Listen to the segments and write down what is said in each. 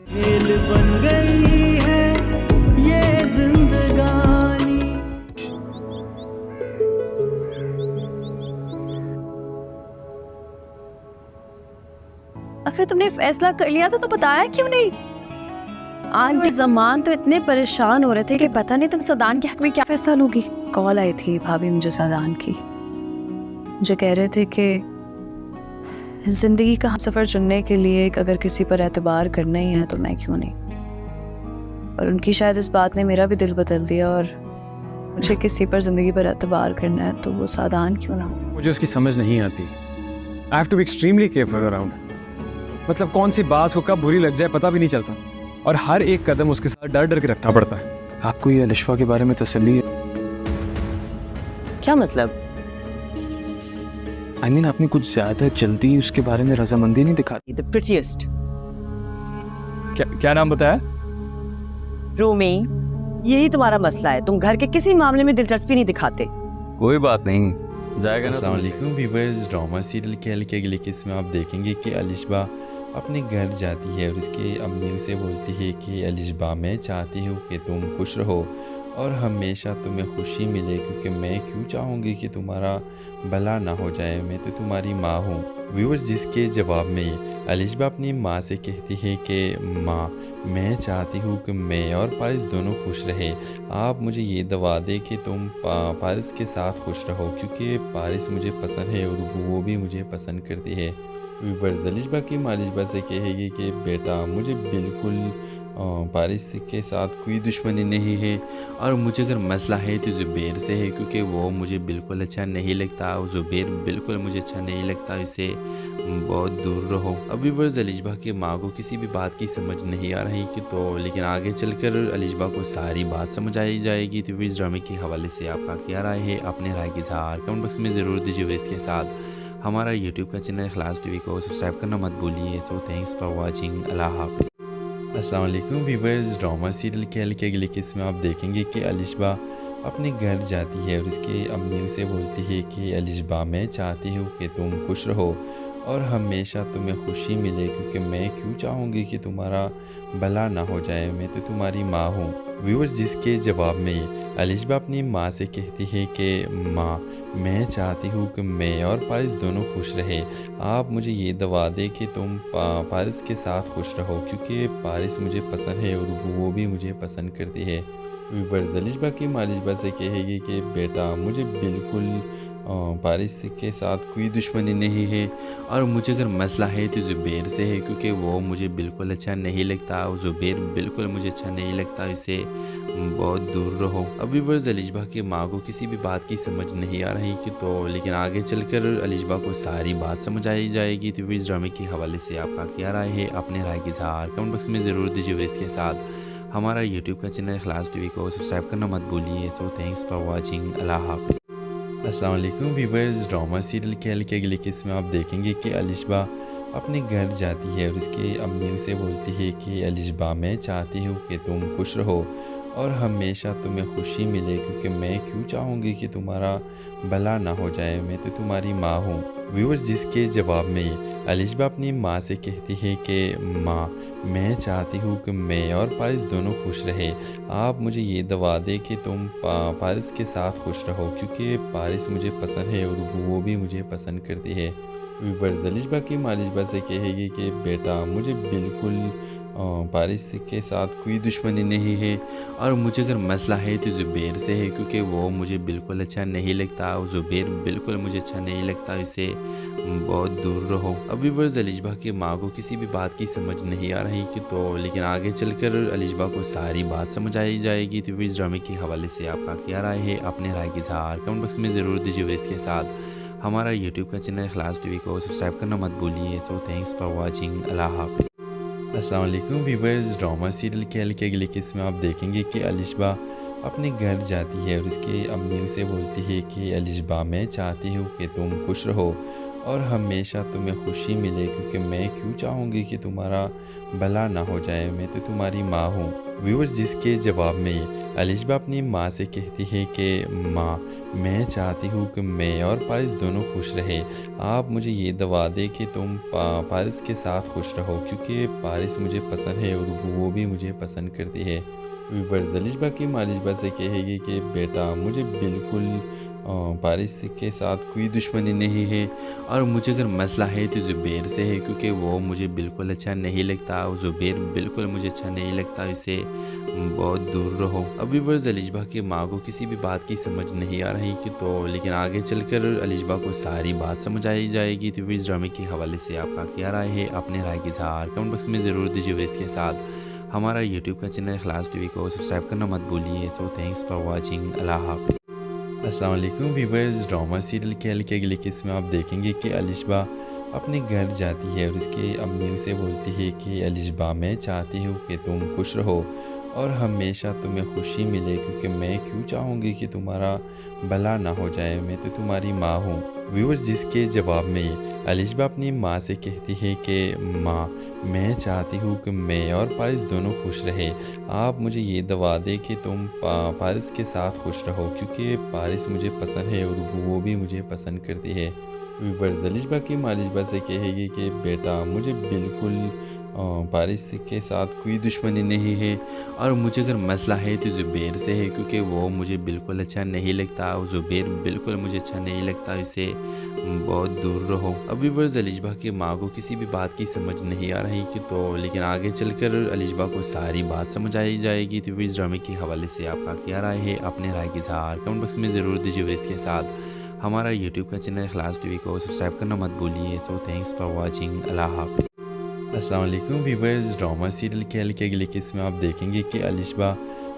खेल बन गई है ये जिंदगानी। आखिर तुमने फैसला कर लिया था तो बताया क्यों नहीं? आंटी जमान तो इतने परेशान हो रहे थे कि पता नहीं तुम सदान के हक में क्या फैसला लोगी। कॉल आई थी भाभी मुझे सदान की, मुझे कह रहे थे कि जिंदगी का हम सफर चुनने के लिए अगर किसी पर एतबार करना ही है तो मैं क्यों नहीं। और उनकी शायद इस बात ने मेरा भी दिल बदल दिया और मुझे किसी पर जिंदगी पर एतबार करना है तो वो सादान क्यों ना हो। मुझे उसकी समझ नहीं आती। I have to be extremely careful around. मतलब कौन सी बात को कब बुरी लग जाए पता भी नहीं चलता, और हर एक कदम उसके साथ डर डर के रखना पड़ता है। आपको ये अलिशफा के बारे में तसल्ली है? क्या मतलब? आई मीन आपने कुछ ज्यादा जल्दी उसके बारे में रजामंदी नहीं दिखाती। The prettiest, क्या नाम बताया? रूमी। यही तुम्हारा मसला है, तुम घर के किसी मामले में दिलचस्पी नहीं दिखाते। कोई बात नहीं, जाएगा ना। अस्सलाम वालेकुम व्यूअर्स, ड्रामा सीरियल खेल के अगले किस में आप देखेंगे कि अलिशबा अपने घर जाती है और उसकी अम्मी उसे बोलती है कि अलिशबा मैं चाहती हूँ कि तुम खुश रहो और हमेशा तुम्हें खुशी मिले, क्योंकि मैं क्यों चाहूँगी कि तुम्हारा भला ना हो जाए, मैं तो तुम्हारी माँ हूँ। व्यूअर्स, जिसके जवाब में अलिशबा अपनी माँ से कहती है कि माँ मैं चाहती हूँ कि मैं और पारिस दोनों खुश रहे, आप मुझे ये दवा दे कि तुम पारिस के साथ खुश रहो, क्योंकि पारिस मुझे पसंद है और वो भी मुझे पसंद करती है। व्यूअर्स, अलिशबा की माँ अलिशबा से कहेगी कि बेटा मुझे बिल्कुल पारिस के साथ कोई दुश्मनी नहीं है, और मुझे अगर मसला है तो ज़ुबैर से है, क्योंकि वो मुझे बिल्कुल अच्छा नहीं लगता और ज़ुबैर बिल्कुल मुझे अच्छा नहीं लगता, इससे बहुत दूर रहो। अब व्यूअर्स, अलिशबा की माँ को किसी भी बात की समझ नहीं आ रही कि तो लेकिन आगे चलकर अलिशबा को सारी बात समझ आई जाएगी। तो इस ड्रामे के हवाले से आपका क्या राय है? अपने राय की इज़हार कमेंट बॉक्स में ज़रूर दीजिए। इसके साथ हमारा यूट्यूब का चैनल इखलास टीवी को सब्सक्राइब करना मत भूलिए। So thanks for watching. अल्लाह हाफ़िज़। अस्सलाम वालेकुम व्यूअर्स, ड्रामा सीरियल खेल के अगले किस में आप देखेंगे कि अलिशबा अपने घर जाती है और उसकी अम्मी उसे बोलती है कि अलिशबा मैं चाहती हूँ कि तुम खुश रहो और हमेशा तुम्हें खुशी मिले, क्योंकि मैं क्यों चाहूँगी कि तुम्हारा भला ना हो जाए, मैं तो तुम्हारी माँ हूँ। व्यूअर्स, जिसके जवाब में अलिशबा अपनी माँ से कहती है कि माँ मैं चाहती हूँ कि मैं और पारिस दोनों खुश रहे, आप मुझे ये दवा दे कि तुम पारिस के साथ खुश रहो, क्योंकि पारिस मुझे पसंद है और वो भी मुझे पसंद करती है। व्यूअर्स, अलिशबा की माँ अलिशबा से कहेगी कि बेटा मुझे बिल्कुल पारिस के साथ कोई दुश्मनी नहीं है, और मुझे अगर मसला है तो ज़ुबैर से है, क्योंकि वो मुझे बिल्कुल अच्छा नहीं लगता और ज़ुबैर बिल्कुल मुझे अच्छा नहीं लगता, इससे बहुत दूर रहो। अब व्यूअर्स, अलिशबा की माँ को किसी भी बात की समझ नहीं आ रही कि तो लेकिन आगे चलकर अलिशबा को सारी बात समझ आई जाएगी। तो इस ड्रामे के हवाले से आपका क्या राय है? अपने राय की इज़हार कमेंट बॉक्स में ज़रूर दीजिए। इसके साथ हमारा यूट्यूब का चैनल इखलास टीवी को सब्सक्राइब करना मत भूलिए। So thanks for watching. अल्लाह हाफ़िज़। अस्सलाम वालेकुम व्यूअर्स, ड्रामा सीरियल खेल के अगले किस में आप देखेंगे कि अलिशबा अपने घर जाती है और उसकी अम्मी उसे बोलती है कि अलिशबा मैं चाहती हूँ कि तुम खुश रहो और हमेशा तुम्हें खुशी मिले, क्योंकि मैं क्यों चाहूँगी कि तुम्हारा भला ना हो जाए, मैं तो तुम्हारी माँ हूँ। व्यूअर्स, जिसके जवाब में अलिशबा अपनी माँ से कहती है कि माँ मैं चाहती हूँ कि मैं और पारिस दोनों खुश रहे, आप मुझे ये दवा दे कि तुम पारिस के साथ खुश रहो, क्योंकि पारिस मुझे पसंद है और वो भी मुझे पसंद करती है। व्यूअर्स, अलिशबा की माँ अलिशबा से कहेगी कि बेटा मुझे बिल्कुल पारिस के साथ कोई दुश्मनी नहीं है, और मुझे अगर मसला है तो ज़ुबैर से है, क्योंकि वो मुझे बिल्कुल अच्छा नहीं लगता और ज़ुबैर बिल्कुल मुझे अच्छा नहीं लगता, इससे बहुत दूर रहो। अब व्यूअर्स, अलिशबा की माँ को किसी भी बात की समझ नहीं आ रही कि तो लेकिन आगे चलकर अलिशबा को सारी बात समझ आई जाएगी। तो इस ड्रामे के हवाले से आपका क्या राय है? अपने राय की इज़हार कमेंट बॉक्स में ज़रूर दीजिए। इसके साथ हमारा यूट्यूब का चैनल इखलास टीवी को सब्सक्राइब करना मत भूलिए। So thanks for watching. अल्लाह हाफ़िज़। अस्सलाम वालेकुम व्यूअर्स, ड्रामा सीरियल खेल के अगले किस में आप देखेंगे कि अलिशबा अपने घर जाती है और उसकी अम्मी उसे बोलती है कि अलिशबा मैं चाहती हूँ कि तुम खुश रहो اور ہمیشہ تمہیں خوشی ملے، کیونکہ میں کیوں چاہوں گی کہ تمہارا بھلا نہ ہو جائے، میں تو تمہاری ماں ہوں۔ ویورز، جس کے جواب میں الشبا اپنی ماں سے کہتی ہے کہ ماں، میں چاہتی ہوں کہ میں اور پارس دونوں خوش رہے، آپ مجھے یہ دعا دے کہ تم پارس کے ساتھ خوش رہو، کیونکہ پارس مجھے پسند ہے اور وہ بھی مجھے پسند کرتی ہے۔ ویورز، الشبا کی ماں الشبا سے کہے گی کہ بیٹا، مجھے بالکل پارس کے ساتھ کوئی دشمنی نہیں ہے، اور مجھے اگر مسئلہ ہے تو زبیر سے ہے، کیونکہ وہ مجھے بالکل اچھا نہیں لگتا، اور زبیر بالکل مجھے اچھا نہیں لگتا، اسے بہت دور رہو۔ اب ویورز، الشبا کی ماں کو کسی بھی بات کی سمجھ نہیں آ رہی کہ لیکن آگے چل کر الشبا کو ساری بات سمجھ آئی جائے گی۔ تو اس ڈرامے کے حوالے سے آپ کا کیا رائے ہے؟ اپنے رائے کے اظہار کمنٹ باکس میں ضرور دیجیے، اور اس کے ساتھ ہمارا یوٹیوب کا چینل اخلاص ٹی وی کو سبسکرائب کرنا مت بھولیے۔ سو تھینکس فار واچنگ، اللہ حافظ۔ السلام علیکم ویورز، ڈرامہ سیریل کھیل کے اگلی قسط میں آپ دیکھیں گے کہ الشبا اپنے گھر جاتی ہے اور اس کی امی اسے بولتی ہے کہ الشبا، میں چاہتی ہوں کہ تم خوش رہو اور ہمیشہ تمہیں خوشی ملے، کیونکہ میں کیوں چاہوں گی کہ تمہارا بھلا نہ ہو جائے، میں تو تمہاری ماں ہوں۔ ویورز، جس کے جواب میں الشبا اپنی ماں سے کہتی ہے کہ ماں، میں چاہتی ہوں کہ میں اور پارس دونوں خوش رہے، آپ مجھے یہ دعا دے کہ تم پارس کے ساتھ خوش رہو، کیونکہ پارس مجھے پسند ہے اور وہ بھی مجھے پسند کرتی ہے۔ ویورز، الشبا کی ماں الشبا سے کہے گی کہ بیٹا، مجھے بالکل پارس کے ساتھ کوئی دشمنی نہیں ہے، اور مجھے اگر مسئلہ ہے تو زبیر سے ہے، کیونکہ وہ مجھے بالکل اچھا نہیں لگتا، اور زبیر بالکل مجھے اچھا نہیں لگتا، اسے بہت دور رہو۔ اب ویورز، الشبا کی ماں کو کسی بھی بات کی سمجھ نہیں آ رہی کہ لیکن آگے چل کر الشبا کو ساری بات سمجھ آئی جائے گی۔ تو اس ڈرامے کے حوالے سے آپ کا کیا رائے ہے؟ اپنے رائے کے اظہار کمنٹ باکس میں ضرور دیجیے، اور اس کے ساتھ ہمارا یوٹیوب کا چینل اخلاص ٹی وی کو سبسکرائب کرنا مت بھولیے۔ سو تھینکس فار واچنگ، اللہ حافظ۔ السلام علیکم ویورز، ڈرامہ سیریل کھیل کے اگلی قسط میں آپ دیکھیں گے کہ الشبا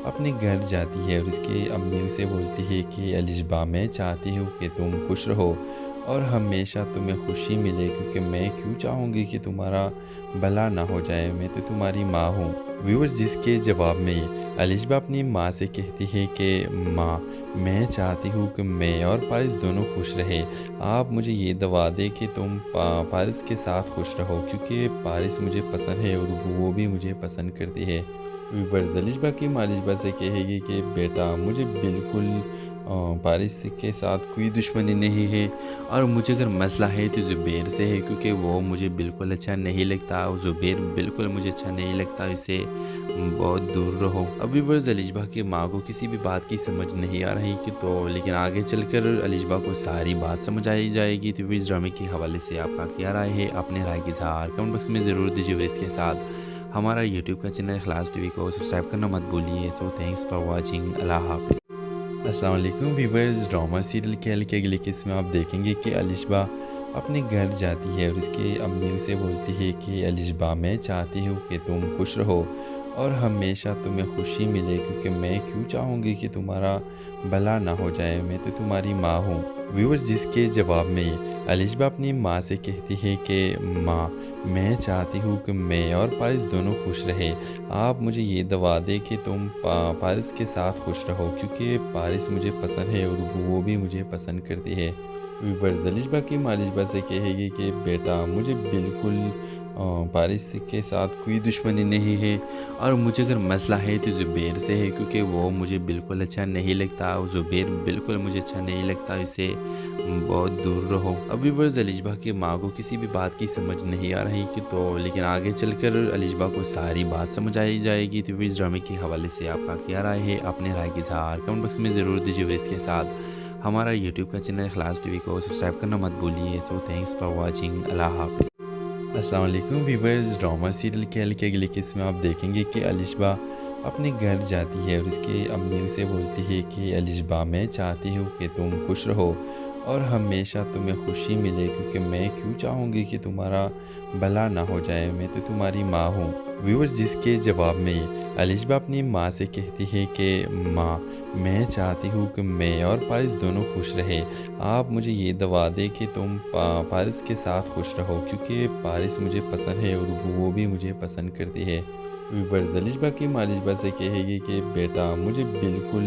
اپنے گھر جاتی ہے اور اس کی امی اسے بولتی ہے کہ الشبا، میں چاہتی ہوں کہ تم خوش رہو اور ہمیشہ تمہیں خوشی ملے، کیونکہ میں کیوں چاہوں گی کہ تمہارا بھلا نہ ہو جائے، میں تو تمہاری ماں ہوں۔ ویورز، جس کے جواب میں الشبا اپنی ماں سے کہتی ہے کہ ماں، میں چاہتی ہوں کہ میں اور پارس دونوں خوش رہے، آپ مجھے یہ دعا دے کہ تم پارس کے ساتھ خوش رہو، کیونکہ پارس مجھے پسند ہے اور وہ بھی مجھے پسند کرتی ہے۔ ویورز، الشبا کی ماں الشبا سے کہے گی کہ بیٹا، مجھے بالکل پارس کے ساتھ کوئی دشمنی نہیں ہے، اور مجھے اگر مسئلہ ہے تو زبیر سے ہے، کیونکہ وہ مجھے بالکل اچھا نہیں لگتا، اور زبیر بالکل مجھے اچھا نہیں لگتا، اسے بہت دور رہو۔ اب ویورز، الشبا کی ماں کو کسی بھی بات کی سمجھ نہیں آ رہی کہ لیکن آگے چل کر الشبا کو ساری بات سمجھ آئی جائے گی۔ تو اس ڈرامے کے حوالے سے آپ کا کیا رائے ہے؟ اپنے رائے کے اظہار کمنٹ باکس میں ضرور دیجیے، اور اس کے ساتھ ہمارا یوٹیوب کا چینل اخلاص ٹی وی کو سبسکرائب کرنا مت بھولیے۔ سو تھینکس فار واچنگ، اللہ حافظ۔ السلام علیکم ویورز، ڈرامہ سیریل کھیل کے اگلی قسط میں آپ دیکھیں گے کہ الشبا اپنے گھر جاتی ہے اور اس کی امی اسے بولتی ہے کہ الشبا، میں چاہتی ہوں کہ تم خوش رہو اور ہمیشہ تمہیں خوشی ملے، کیونکہ میں کیوں چاہوں گی کہ تمہارا بھلا نہ ہو جائے، میں تو تمہاری ماں ہوں۔ ویورز، جس کے جواب میں الشبا اپنی ماں سے کہتی ہے کہ ماں، میں چاہتی ہوں کہ میں اور پارس دونوں خوش رہے، آپ مجھے یہ دعا دے کہ تم پارس کے ساتھ خوش رہو، کیونکہ پارس مجھے پسند ہے اور وہ بھی مجھے پسند کرتی ہے۔ ویورز، الشبا کی ماں الشبا سے کہے گی کہ بیٹا، مجھے بالکل پارس کے ساتھ کوئی دشمنی نہیں ہے، اور مجھے اگر مسئلہ ہے تو زبیر سے ہے، کیونکہ وہ مجھے بالکل اچھا نہیں لگتا، اور زبیر بالکل مجھے اچھا نہیں لگتا، اسے بہت دور رہو۔ اب ویورز، الشبا کی ماں کو کسی بھی بات کی سمجھ نہیں آ رہی کہ لیکن آگے چل کر الشبا کو ساری بات سمجھ آئی جائے گی۔ تو اس ڈرامے کے حوالے سے آپ کا کیا رائے ہے؟ اپنے رائے کے اظہار کمنٹ باکس میں ضرور دیجیے، اور اس کے ساتھ ہمارا یوٹیوب کا چینل اخلاص ٹی وی کو سبسکرائب کرنا مت بھولیے۔ سو تھینکس فار واچنگ، اللہ حافظ۔ السلام علیکم ویورز، ڈرامہ سیریل کھیل کے اگلی قسط میں آپ دیکھیں گے کہ الشبا اپنے گھر جاتی ہے اور اس کی امی اسے بولتی ہے کہ الشبا، میں چاہتی ہوں کہ تم خوش رہو اور ہمیشہ تمہیں خوشی ملے، کیونکہ میں کیوں چاہوں گی کہ تمہارا بھلا نہ ہو جائے، میں تو تمہاری ماں ہوں۔ ویورز، جس کے جواب میں الشبا اپنی ماں سے کہتی ہے کہ ماں، میں چاہتی ہوں کہ میں اور پارس دونوں خوش رہے، آپ مجھے یہ دعا دے کہ تم پارس کے ساتھ خوش رہو، کیونکہ پارس مجھے پسند ہے اور وہ بھی مجھے پسند کرتی ہے۔ व्यूवर्स अलिशबा की माँ अलिशबा से कहेगी कि बेटा मुझे बिल्कुल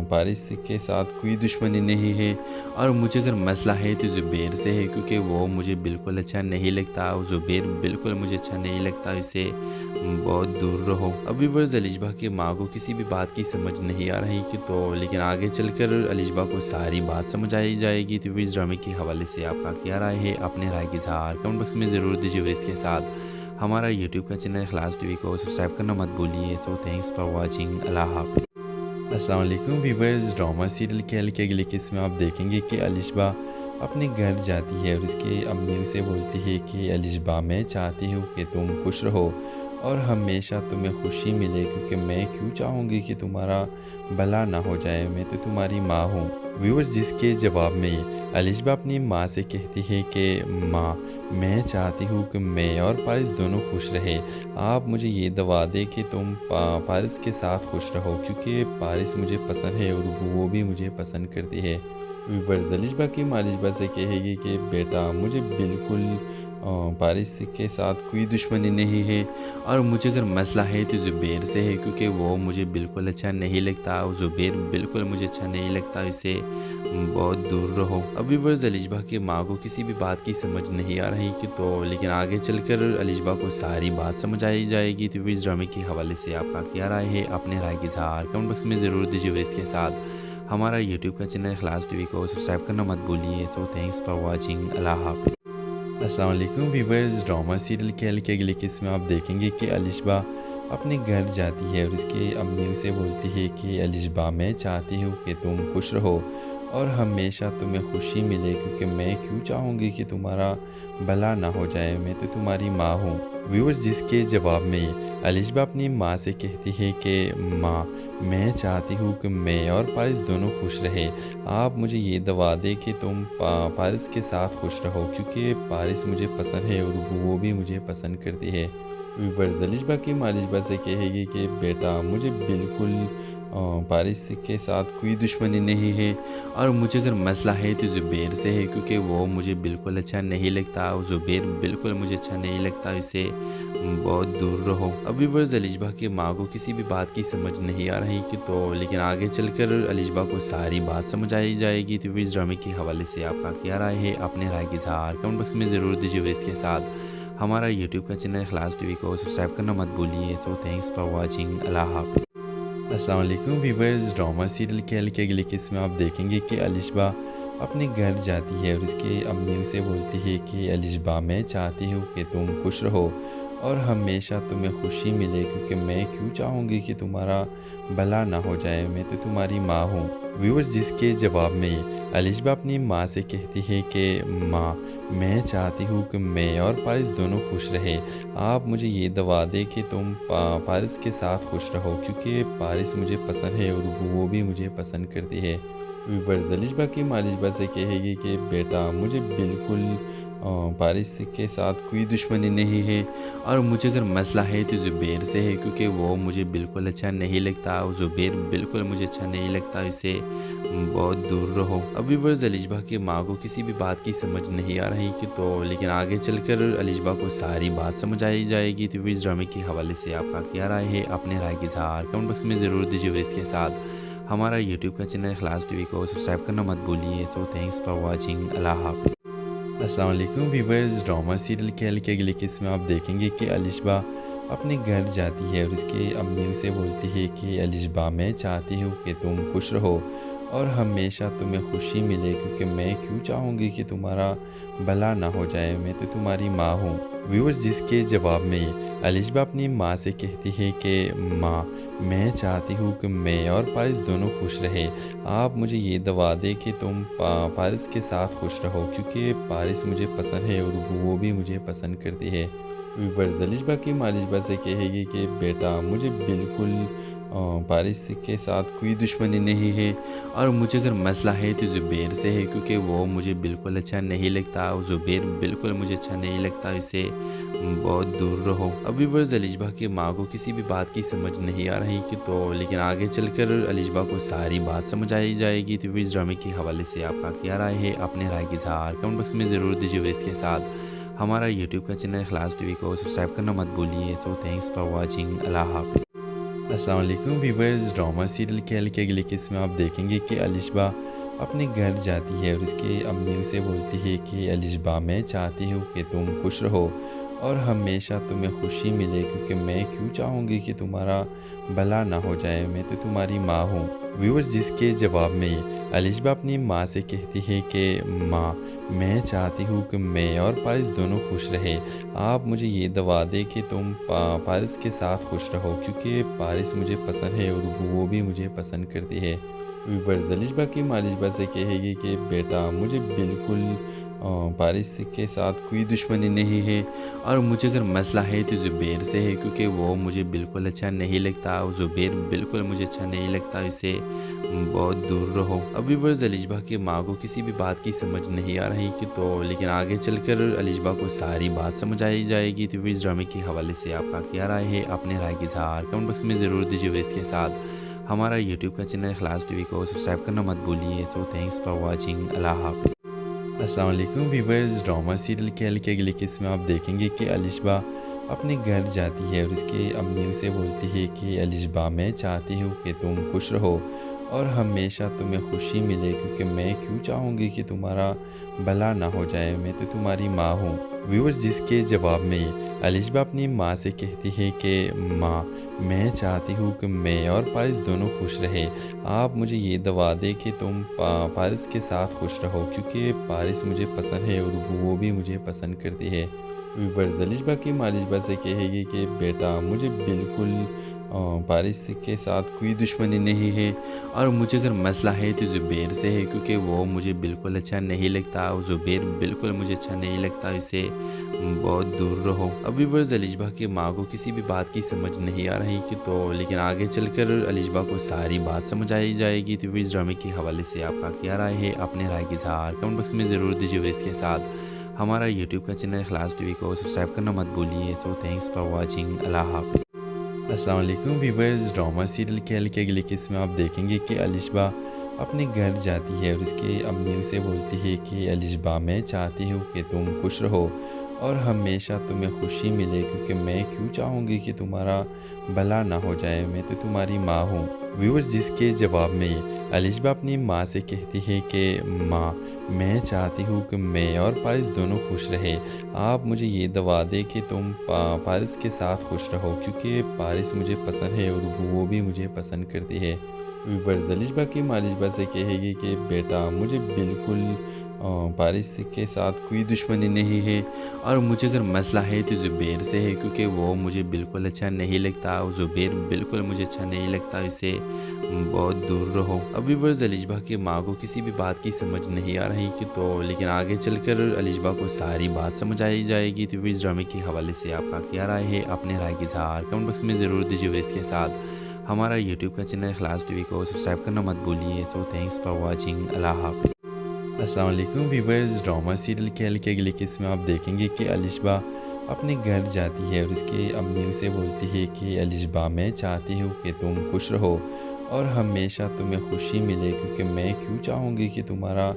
पारिस के साथ कोई दुश्मनी नहीं है, और मुझे अगर मसला है तो ज़ुबैर से है, क्योंकि वो मुझे बिल्कुल अच्छा नहीं लगता, और ज़ुबैर बिल्कुल मुझे अच्छा नहीं लगता, इससे बहुत दूर रहो। अब व्यूवर्स अलिशबा की माँ को किसी भी बात की समझ नहीं आ रही कि तो लेकिन आगे चलकर अलिशबा को सारी बात समझ आई जाएगी। तो इस ड्रामे के हवाले से आपका क्या राय है, अपने राय की इज़हार कमेंट बॉक्स में ज़रूर दीजिए। इसके साथ हमारा यूट्यूब का चैनल इखलास टीवी को सब्सक्राइब करना मत भूलिए। So thanks for watching. अल्लाह हाफ़िज़। अस्सलाम वालेकुम व्यूवर्स, ड्रामा सीरियल के अगली किस्त में आप देखेंगे कि अलिशबा अपने घर जाती है और उसकी अम्मी उसे बोलती है कि अलिशबा मैं चाहती हूँ कि तुम खुश रहो और हमेशा तुम्हें खुशी मिले, क्योंकि मैं क्यों चाहूँगी कि तुम्हारा भला ना हो जाए, मैं तो तुम्हारी माँ हूँ। व्यूवर्स जिसके जवाब में अलिशबा अपनी माँ से कहती है कि माँ मैं चाहती हूँ कि मैं और पारिस दोनों खुश रहे, आप मुझे ये दवा दे कि तुम पारिस के साथ खुश रहो, क्योंकि पारिस मुझे पसंद है और वो भी मुझे पसंद करती है। व्यूवर्स अलिशबा की माँ अलिशबा से कहेगी कि बेटा मुझे बिल्कुल पारिस के साथ कोई दुश्मनी नहीं है, और मुझे अगर मसला है तो ज़ुबैर से है, क्योंकि वो मुझे बिल्कुल अच्छा नहीं लगता, और ज़ुबैर बिल्कुल मुझे अच्छा नहीं लगता, इससे बहुत दूर रहो। अब व्यूवर्स अलिशबा की माँ को किसी भी बात की समझ नहीं आ रही कि तो लेकिन आगे चलकर अलिशबा को सारी बात समझ आई जाएगी। तो इस ड्रामे के हवाले से आपका क्या राय है, अपने राय की इज़हार कमेंट बॉक्स में ज़रूर दीजिए। इसके साथ हमारा यूट्यूब का चैनल इखलास टीवी को सब्सक्राइब करना मत भूलिए। So thanks for watching. अल्लाह हाफ़िज़। अस्सलाम वालेकुम व्यूवर्स, ड्रामा सीरियल के अगली किस्त में आप देखेंगे कि अलिशबा अपने घर जाती है और उसकी अम्मी उसे बोलती है कि अलिशबा मैं चाहती हूँ कि तुम खुश रहो और हमेशा तुम्हें खुशी मिले, क्योंकि मैं क्यों चाहूँगी कि तुम्हारा भला ना हो जाए, मैं तो तुम्हारी माँ हूँ। व्यूवर्स जिसके जवाब में अलिशबा अपनी माँ से कहती है कि माँ मैं चाहती हूँ कि मैं और पारिस दोनों खुश रहे, आप मुझे ये दवा दे कि तुम पारिस के साथ खुश रहो, क्योंकि पारिस मुझे पसंद है और वो भी मुझे पसंद करती है। व्यूवर्स अलिशबा की माँ अलिशबा से कहेगी कि बेटा मुझे बिल्कुल पारिस के साथ कोई दुश्मनी नहीं है, और मुझे अगर मसला है तो ज़ुबैर से है, क्योंकि वो मुझे बिल्कुल अच्छा नहीं लगता, और ज़ुबैर बिल्कुल मुझे अच्छा नहीं लगता, इससे बहुत दूर रहो। अब व्यूवर्स अलिशबा की माँ को किसी भी बात की समझ नहीं आ रही कि तो लेकिन आगे चलकर अलिशबा को सारी बात समझ आई जाएगी। तो इस ड्रामे के हवाले से आपका क्या राय है, अपने राय की इज़हार कमेंट बॉक्स में ज़रूर दीजिए। इसके साथ हमारा यूट्यूब का चैनल इखलास टीवी को सब्सक्राइब करना मत भूलिए। So thanks for watching. अल्लाह हाफ़िज़। अस्सलाम वालेकुम व्यूवर्स, ड्रामा सीरियल के अगली किस्त में आप देखेंगे कि अलिशबा अपने घर जाती है और उसकी अम्मी उसे बोलती है कि अलिशबा मैं चाहती हूँ कि तुम खुश रहो और हमेशा तुम्हें खुशी मिले, क्योंकि मैं क्यों चाहूँगी कि तुम्हारा भला ना हो जाए, मैं तो तुम्हारी माँ हूँ। व्यूवर्स जिसके जवाब में अलिशबा अपनी माँ से कहती है कि माँ मैं चाहती हूँ कि मैं और पारिस दोनों खुश रहे, आप मुझे ये दवा दे कि तुम पारिस के साथ खुश रहो, क्योंकि पारिस मुझे पसंद है और वो भी मुझे पसंद करती है। व्यूवर्स अलिशबा की माँ अलिशबा से कहेगी कि बेटा मुझे बिल्कुल पारिस के साथ कोई दुश्मनी नहीं है, और मुझे अगर मसला है तो ज़ुबैर से है, क्योंकि वो मुझे बिल्कुल अच्छा नहीं लगता, और ज़ुबैर बिल्कुल मुझे अच्छा नहीं लगता, इससे बहुत दूर रहो। अब व्यूवर्स अलिशबा की माँ को किसी भी बात की समझ नहीं आ रही कि तो लेकिन आगे चलकर अलिशबा को सारी बात समझ आई जाएगी। तो इस ड्रामे के हवाले से आपका क्या राय है, अपने राय की इज़हार कमेंट बॉक्स में ज़रूर दीजिए। इसके साथ हमारा यूट्यूब का चैनल इखलास टीवी को सब्सक्राइब करना मत भूलिए। So thanks for watching. अल्लाह हाफ़िज़। अस्सलाम वालेकुम व्यूवर्स, ड्रामा सीरियल के अगली किस्त में आप देखेंगे कि अलिशबा अपने घर जाती है और उसकी अम्मी उसे बोलती है कि अलिशबा मैं चाहती हूँ कि तुम खुश रहो और हमेशा तुम्हें खुशी मिले, क्योंकि मैं क्यों चाहूँगी कि तुम्हारा भला ना हो जाए, मैं तो तुम्हारी माँ हूँ। व्यूवर्स जिसके जवाब में अलिशबा अपनी माँ से कहती है कि माँ मैं चाहती हूँ कि मैं और पारिस दोनों खुश रहे, आप मुझे ये दवा दे कि तुम पारिस के साथ खुश रहो, क्योंकि पारिस मुझे पसंद है और वो भी मुझे पसंद करती है। व्यूवर्स अलिशबा की माँ अलिशबा से कहेगी कि बेटा मुझे बिल्कुल पारिस के साथ कोई दुश्मनी नहीं है, और मुझे अगर मसला है तो ज़ुबैर से है, क्योंकि वो मुझे बिल्कुल अच्छा नहीं लगता, और ज़ुबैर बिल्कुल मुझे अच्छा नहीं लगता, इससे बहुत दूर रहो। अब व्यूवर्स अलिशबा की माँ को किसी भी बात की समझ नहीं आ रही कि तो लेकिन आगे चलकर अलिशबा को सारी बात समझ आई जाएगी। तो इस ड्रामे के हवाले से आपका क्या राय है, अपने राय की इज़हार कमेंट बॉक्स में ज़रूर दीजिए। इसके साथ ہمارا یوٹیوب کا چینل اخلاص ٹی وی کو سبسکرائب کرنا مت بھولیے. سو تھینکس فار واچنگ. اللہ حافظ. السلام علیکم ویورز. ڈرامہ سیریل کھیل کے اگلی قسط میں آپ دیکھیں گے کہ الشبا اپنے گھر جاتی ہے اور اس کی امی اسے بولتی ہے کہ الشبا میں چاہتی ہوں کہ تم خوش رہو اور ہمیشہ تمہیں خوشی ملے، کیونکہ میں کیوں چاہوں گی کہ تمہارا بھلا نہ ہو جائے، میں تو تمہاری ماں ہوں. ویورز جس کے جواب میں الشبا اپنی ماں سے کہتی ہے کہ ماں میں چاہتی ہوں کہ میں اور پارس دونوں خوش رہے، آپ مجھے یہ دعا دے کہ تم پارس کے ساتھ خوش رہو، کیونکہ پارس مجھے پسند ہے اور وہ بھی مجھے پسند کرتی ہے. ویورز الشبا کی ماں الشبا سے کہے گی کہ بیٹا مجھے بالکل پارس کے ساتھ کوئی دشمنی نہیں ہے، اور مجھے اگر مسئلہ ہے تو زبیر سے ہے، کیونکہ وہ مجھے بالکل اچھا نہیں لگتا، اور زبیر بالکل مجھے اچھا نہیں لگتا، اسے بہت دور رہو. اب ویورز الشبا کی ماں کو کسی بھی بات کی سمجھ نہیں آ رہی لیکن آگے چل کر الشبا کو ساری بات سمجھ آئی جائے گی. تو اس ڈرامے کے حوالے سے آپ کا کیا رائے ہے؟ اپنے رائے کی اظہار کمنٹ باکس میں ضرور دیجیے. اس کے ساتھ ہمارا یوٹیوب کا چینل اخلاص ٹی وی کو سبسکرائب کرنا مت بھولیے. سو تھینکس فار واچنگ. اللہ حافظ. السلام علیکم ویورز. ڈرامہ سیریل کھیل کے اگلی قسط میں آپ دیکھیں گے کہ الشبا اپنے گھر جاتی ہے اور اس کی امی اسے بولتی ہے کہ الشبا میں چاہتی ہوں کہ تم خوش رہو اور ہمیشہ تمہیں خوشی ملے، کیونکہ میں کیوں چاہوں گی کہ تمہارا بھلا نہ ہو جائے، میں تو تمہاری ماں ہوں. ویورز جس کے جواب میں الشبا اپنی ماں سے کہتی ہے کہ ماں میں چاہتی ہوں کہ میں اور پارس دونوں خوش رہے، آپ مجھے یہ دعا دے کہ تم پارس کے ساتھ خوش رہو، کیونکہ پارس مجھے پسند ہے اور وہ بھی مجھے پسند کرتی ہے. ویورز الشبا کی ماں الشبا سے کہے گی کہ بیٹا مجھے بالکل پارس کے ساتھ کوئی دشمنی نہیں ہے، اور مجھے اگر مسئلہ ہے تو زبیر سے ہے، کیونکہ وہ مجھے بالکل اچھا نہیں لگتا، اور زبیر بالکل مجھے اچھا نہیں لگتا، اسے بہت دور رہو. اب ویورز الشبا کی ماں کو کسی بھی بات کی سمجھ نہیں آ رہی لیکن آگے چل کر الشبا کو ساری بات سمجھ آئی جائے گی. تو اس ڈرامے کے حوالے سے آپ کا کیا رائے ہے؟ اپنے رائے کی اظہار کمنٹ باکس میں ضرور دیجیے. اس کے ساتھ ہمارا یوٹیوب کا چینل اخلاص ٹی وی کو سبسکرائب کرنا مت بھولیے. سو تھینکس فار واچنگ. اللہ حافظ. السلام علیکم ویورز. ڈرامہ سیریل کھیل کے اگلی قسط میں آپ دیکھیں گے کہ الشبا اپنے گھر جاتی ہے اور اس کی امی اسے بولتی ہے کہ الشبا میں چاہتی ہوں کہ تم خوش رہو اور ہمیشہ تمہیں خوشی ملے، کیونکہ میں کیوں چاہوں گی کہ تمہارا بھلا نہ ہو جائے، میں تو تمہاری ماں ہوں. ویورز جس کے جواب میں الشبا اپنی ماں سے کہتی ہے کہ ماں میں چاہتی ہوں کہ میں اور پارس دونوں خوش رہے، آپ مجھے یہ دعا دے کہ تم پارس کے ساتھ خوش رہو، کیونکہ پارس مجھے پسند ہے اور وہ بھی مجھے پسند کرتی ہے. ویورز الشبا کی ماں الشبا سے کہے گی کہ بیٹا مجھے بالکل پارس کے ساتھ کوئی دشمنی نہیں ہے، اور مجھے اگر مسئلہ ہے تو زبیر سے ہے، کیونکہ وہ مجھے بالکل اچھا نہیں لگتا، اور زبیر بالکل مجھے اچھا نہیں لگتا، اسے بہت دور رہو. اب ویورز الشبا کی ماں کو کسی بھی بات کی سمجھ نہیں آ رہی لیکن آگے چل کر الشبا کو ساری بات سمجھ آئی جائے گی. تو اس ڈرامے کے حوالے سے آپ کا کیا رائے ہے؟ اپنے رائے کی اظہار کمنٹ باکس میں ضرور دیجیے. اس کے ساتھ ہمارا یوٹیوب کا چینل اخلاص ٹی وی کو سبسکرائب کرنا مت بھولیے. سو تھینکس فار واچنگ. اللہ حافظ. السلام علیکم ویورز. ڈرامہ سیریل کھیل کے اگلی قسط میں آپ دیکھیں گے کہ الشبا اپنے گھر جاتی ہے اور اس کی امی اسے بولتی ہے کہ الشبا میں چاہتی ہوں کہ تم خوش رہو اور ہمیشہ تمہیں خوشی ملے، کیونکہ میں کیوں چاہوں گی کہ تمہارا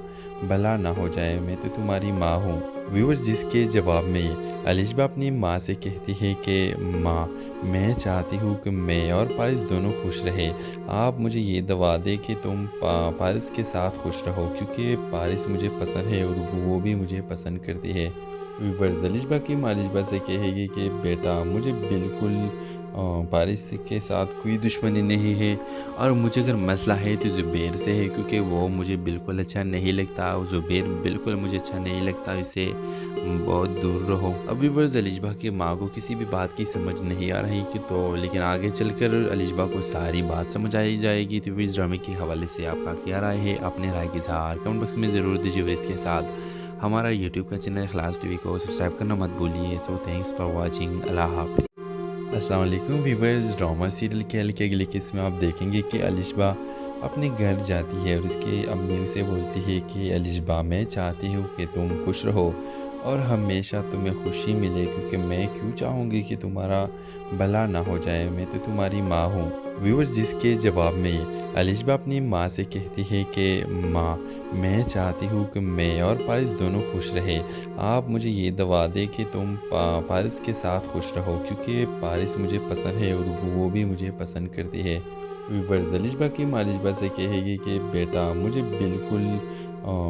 بھلا نہ ہو جائے، میں تو تمہاری ماں ہوں. ویورز جس کے جواب میں الشبا اپنی ماں سے کہتی ہے کہ ماں میں چاہتی ہوں کہ میں اور پارس دونوں خوش رہے، آپ مجھے یہ دعا دے کہ تم پارس کے ساتھ خوش رہو، کیونکہ پارس مجھے پسند ہے اور وہ بھی مجھے پسند کرتی ہے. ویورز الشبا کی ماں الشبا سے کہے گی کہ بیٹا مجھے بالکل پارس کے ساتھ کوئی دشمنی نہیں ہے، اور مجھے اگر مسئلہ ہے تو زبیر سے ہے، کیونکہ وہ مجھے بالکل اچھا نہیں لگتا، اور زبیر بالکل مجھے اچھا نہیں لگتا، اسے بہت دور رہو. اب ویورز الشبا کی ماں کو کسی بھی بات کی سمجھ نہیں آ رہی لیکن آگے چل کر الشبا کو ساری بات سمجھ آئی جائے گی. تو اس ڈرامے کے حوالے سے آپ کا کیا رائے ہے؟ اپنے رائے کی اظہار کمنٹ باکس میں ضرور دیجیے. اس کے ساتھ ہمارا یوٹیوب کا چینل اخلاص ٹی وی کو سبسکرائب کرنا مت بھولیے. سو تھینکس فار واچنگ. اللہ حافظ. السلام علیکم ویورز. ڈرامہ سیریل کھیل کے اگلی قسط میں آپ دیکھیں گے کہ الشبا اپنے گھر جاتی ہے اور اس کی امی اسے بولتی ہے کہ الشبا میں چاہتی ہوں کہ تم خوش رہو اور ہمیشہ تمہیں خوشی ملے، کیونکہ میں کیوں چاہوں گی کہ تمہارا بھلا نہ ہو جائے، میں تو تمہاری ماں ہوں۔ ویورز، جس کے جواب میں الشبا اپنی ماں سے کہتی ہے کہ ماں، میں چاہتی ہوں کہ میں اور پارس دونوں خوش رہے، آپ مجھے یہ دعا دے کہ تم پارس کے ساتھ خوش رہو، کیونکہ پارس مجھے پسند ہے اور وہ بھی مجھے پسند کرتی ہے۔ ویورز، الشبا کی ماں الشبا سے کہے گی کہ بیٹا، مجھے بالکل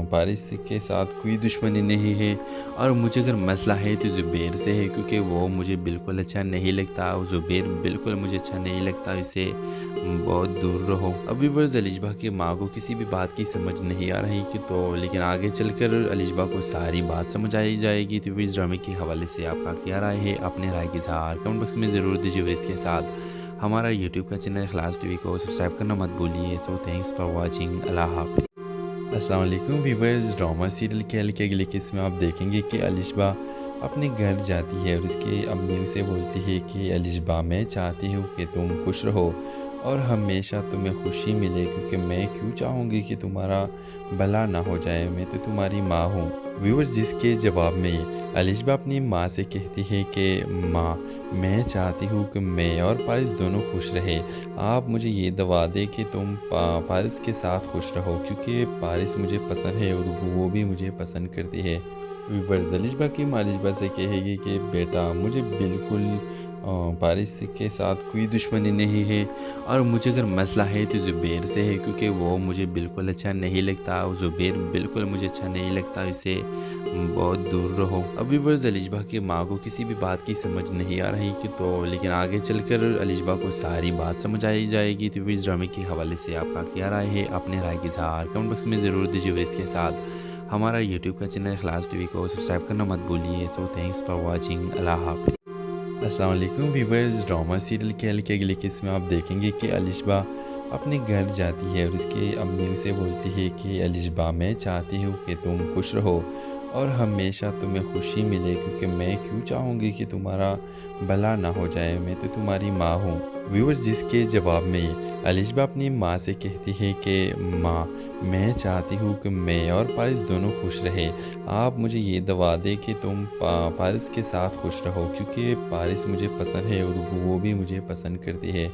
پارس کے ساتھ کوئی دشمنی نہیں ہے، اور مجھے اگر مسئلہ ہے تو زبیر سے ہے، کیونکہ وہ مجھے بالکل اچھا نہیں لگتا، اور زبیر بالکل مجھے اچھا نہیں لگتا، اسے بہت دور رہو۔ اب ویورز، الشبا کی ماں کو کسی بھی بات کی سمجھ نہیں آ رہی کہ لیکن آگے چل کر الشبا کو ساری بات سمجھ آئی جائے گی۔ تو اس ڈرامے کے حوالے سے آپ کا کیا رائے ہے؟ اپنے رائے کی اظہار کمنٹ باکس میں ضرور دیجیے۔ اس کے ساتھ ہمارا یوٹیوب کا چینل اخلاص ٹی وی کو سبسکرائب کرنا مت بھولیے۔ سو تھینکس فار واچنگ۔ اللہ حافظ۔ السلام علیکم ویورز، ڈرامہ سیریل کیل کے اگلی قسط میں آپ دیکھیں گے کہ الشبا اپنے گھر جاتی ہے اور اس کی امی اسے بولتی ہے کہ الشبا، میں چاہتی ہوں کہ تم خوش رہو اور ہمیشہ تمہیں خوشی ملے، کیونکہ میں کیوں چاہوں گی کہ تمہارا بھلا نہ ہو جائے، میں تو تمہاری ماں ہوں۔ ویورز، جس کے جواب میں الشبا اپنی ماں سے کہتی ہے کہ ماں، میں چاہتی ہوں کہ میں اور پارس دونوں خوش رہے، آپ مجھے یہ دعا دے کہ تم پارس کے ساتھ خوش رہو، کیونکہ پارس مجھے پسند ہے اور وہ بھی مجھے پسند کرتی ہے۔ ویورز، الشبا کی ماں الشبا سے کہے گی کہ بیٹا، مجھے بالکل پارس کے ساتھ کوئی دشمنی نہیں ہے، اور مجھے اگر مسئلہ ہے تو زبیر سے ہے، کیونکہ وہ مجھے بالکل اچھا نہیں لگتا، اور زبیر بالکل مجھے اچھا نہیں لگتا، اسے بہت دور رہو۔ اب ویورز، الشبا کی ماں کو کسی بھی بات کی سمجھ نہیں آ رہی کہ لیکن آگے چل کر الشبا کو ساری بات سمجھ آئی جائے گی۔ تو اس ڈرامے کے حوالے سے آپ کا کیا رائے ہے؟ اپنے رائے کی اظہار کمنٹ باکس میں ضرور دیجیے۔ اس کے ساتھ ہمارا یوٹیوب کا چینل اخلاص ٹی وی کو سبسکرائب کرنا مت بھولیے۔ سو تھینکس فار واچنگ۔ اللہ حافظ۔ السلام علیکم ویورز، ڈرامہ سیریل کیل کے اگلی قسط میں آپ دیکھیں گے کہ الشبا اپنے گھر جاتی ہے اور اس کی امی اسے بولتی ہے کہ الشبا، میں چاہتی ہوں کہ تم خوش رہو اور ہمیشہ تمہیں خوشی ملے، کیونکہ میں کیوں چاہوں گی کہ تمہارا بھلا نہ ہو جائے، میں تو تمہاری ماں ہوں۔ ویورز، جس کے جواب میں الشبا اپنی ماں سے کہتی ہے کہ ماں، میں چاہتی ہوں کہ میں اور پارس دونوں خوش رہے، آپ مجھے یہ دعا دے کہ تم پارس کے ساتھ خوش رہو، کیونکہ پارس مجھے پسند ہے اور وہ بھی مجھے پسند کرتی ہے۔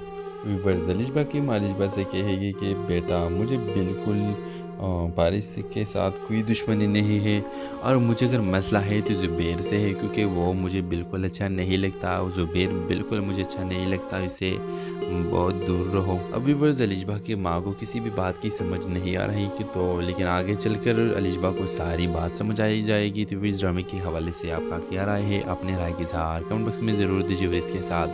ویورز، الشبا کی ماں الشبا سے کہے گی کہ بیٹا، مجھے بالکل پارس کے ساتھ کوئی دشمنی نہیں ہے، اور مجھے اگر مسئلہ ہے تو زبیر سے ہے، کیونکہ وہ مجھے بالکل اچھا نہیں لگتا، اور زبیر بالکل مجھے اچھا نہیں لگتا، اسے بہت دور رہو۔ اب ویورز، الشبا کی ماں کو کسی بھی بات کی سمجھ نہیں آ رہی کہ لیکن آگے چل کر الشبا کو ساری بات سمجھ آئی جائے گی۔ تو اس ڈرامے کے حوالے سے آپ کا کیا رائے ہے؟ اپنے رائے کی اظہار کمنٹ باکس میں ضرور دیجیے۔ اس کے ساتھ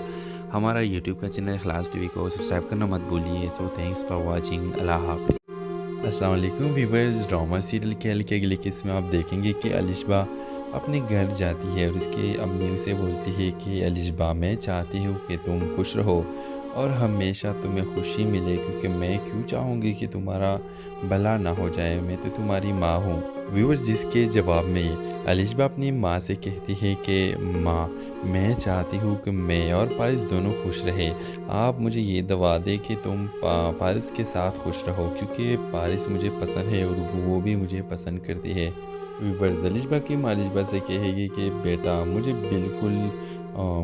ہمارا یوٹیوب کا چینل اخلاص ٹی وی کو سبسکرائب کرنا مت بھولیے۔ سو تھینکس فار واچنگ۔ اللہ حافظ۔ السلام علیکم ویورز، ڈرامہ سیریل کیل کے اگلی قسط میں آپ دیکھیں گے کہ الشبا اپنے گھر جاتی ہے اور اس کی امی اسے بولتی ہے کہ الشبا، میں چاہتی ہوں کہ تم خوش رہو اور ہمیشہ تمہیں خوشی ملے، کیونکہ میں کیوں چاہوں گی کہ تمہارا بھلا نہ ہو جائے، میں تو تمہاری ماں ہوں۔ ویورز، جس کے جواب میں الشبا اپنی ماں سے کہتی ہے کہ ماں، میں چاہتی ہوں کہ میں اور پارس دونوں خوش رہے، آپ مجھے یہ دعا دے کہ تم پارس کے ساتھ خوش رہو، کیونکہ پارس مجھے پسند ہے اور وہ بھی مجھے پسند کرتی ہے۔ ویورز، الشبا کی ماں الشبا سے کہے گی کہ بیٹا، مجھے بالکل